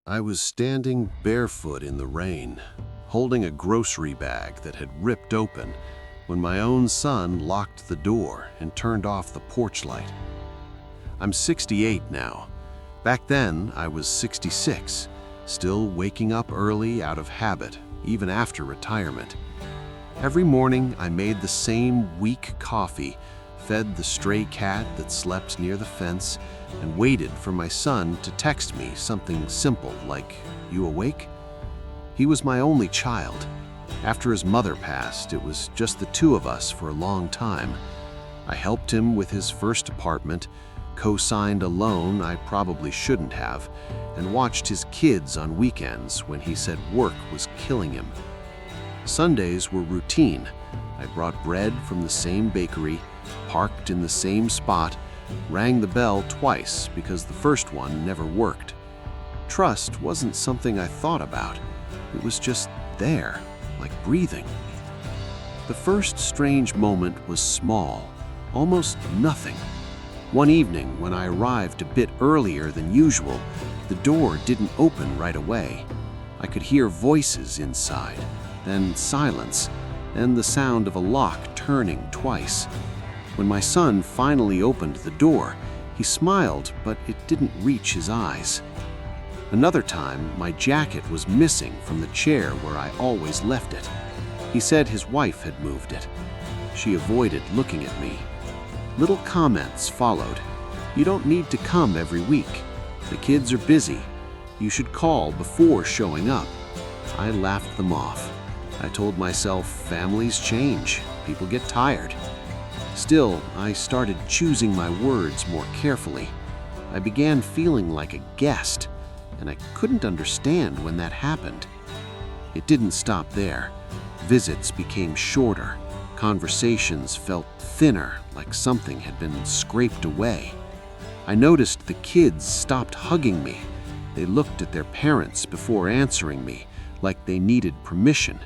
I was standing barefoot in the rain, holding a grocery bag that had ripped open when my own son locked the door and turned off the porch light. I'm 68 now. Back then, I was 66, still waking up early out of habit, even after retirement. Every morning, I made the same weak coffee, fed the stray cat that slept near the fence, and waited for my son to text me something simple like, "You awake?" He was my only child. After his mother passed, it was just the two of us for a long time. I helped him with his first apartment, co-signed a loan I probably shouldn't have, and watched his kids on weekends when he said work was killing him. Sundays were routine. I brought bread from the same bakery, parked in the same spot, rang the bell twice because the first one never worked. Trust wasn't something I thought about. It was just there, like breathing. The first strange moment was small, almost nothing. One evening, when I arrived a bit earlier than usual, the door didn't open right away. I could hear voices inside, then silence, and the sound of a lock turning twice. When my son finally opened the door, he smiled, but it didn't reach his eyes. Another time, my jacket was missing from the chair where I always left it. He said his wife had moved it. She avoided looking at me. Little comments followed. "You don't need to come every week. The kids are busy. You should call before showing up." I laughed them off. I told myself families change, people get tired. Still, I started choosing my words more carefully. I began feeling like a guest, and I couldn't understand when that happened. It didn't stop there. Visits became shorter. Conversations felt thinner, like something had been scraped away. I noticed the kids stopped hugging me. They looked at their parents before answering me, like they needed permission.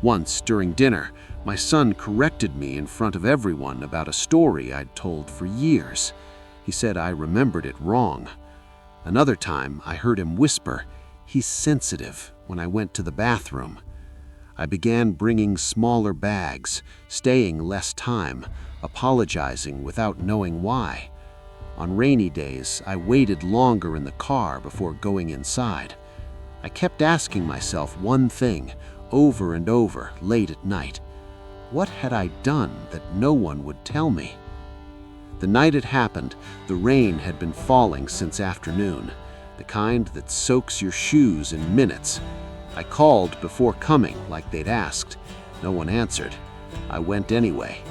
Once, during dinner, my son corrected me in front of everyone about a story I'd told for years. He said I remembered it wrong. Another time, I heard him whisper, "He's sensitive," when I went to the bathroom. I began bringing smaller bags, staying less time, apologizing without knowing why. On rainy days, I waited longer in the car before going inside. I kept asking myself one thing, over and over, late at night. What had I done that no one would tell me? The night it happened, the rain had been falling since afternoon, the kind that soaks your shoes in minutes. I called before coming, like they'd asked. No one answered. I went anyway.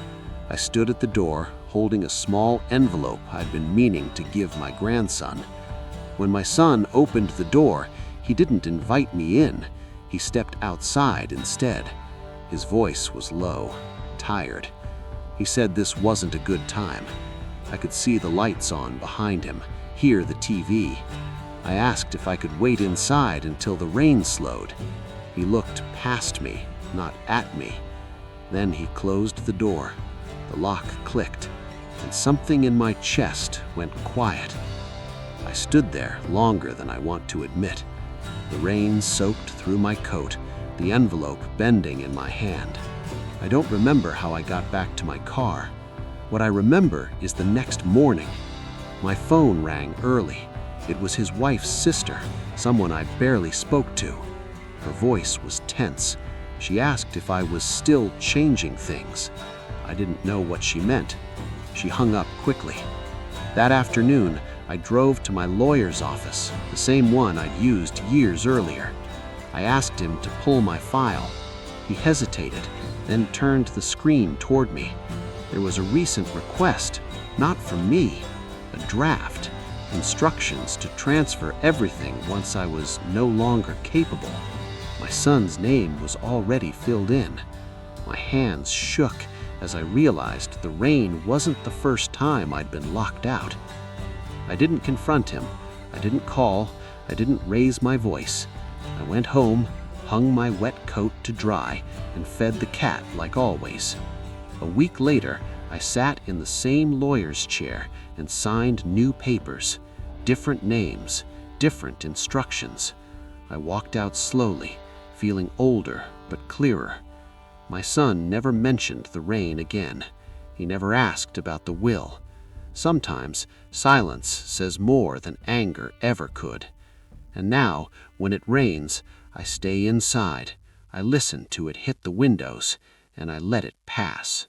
I stood at the door, holding a small envelope I'd been meaning to give my grandson. When my son opened the door, he didn't invite me in. He stepped outside instead. His voice was low, tired. He said this wasn't a good time. I could see the lights on behind him, hear the TV. I asked if I could wait inside until the rain slowed. He looked past me, not at me. Then he closed the door. The lock clicked, and something in my chest went quiet. I stood there longer than I want to admit. The rain soaked through my coat, the envelope bending in my hand. I don't remember how I got back to my car. What I remember is the next morning. My phone rang early. It was his wife's sister, someone I barely spoke to. Her voice was tense. She asked if I was still changing things. I didn't know what she meant. She hung up quickly. That afternoon, I drove to my lawyer's office, the same one I'd used years earlier. I asked him to pull my file. He hesitated, then turned the screen toward me. There was a recent request, not from me, a draft, instructions to transfer everything once I was no longer capable. My son's name was already filled in. My hands shook as I realized the rain wasn't the first time I'd been locked out. I didn't confront him. I didn't call. I didn't raise my voice. I went home, hung my wet coat to dry, and fed the cat like always. A week later, I sat in the same lawyer's chair and signed new papers, different names, different instructions. I walked out slowly, feeling older but clearer. My son never mentioned the rain again. He never asked about the will. Sometimes silence says more than anger ever could. And now, when it rains, I stay inside. I listen to it hit the windows, and I let it pass.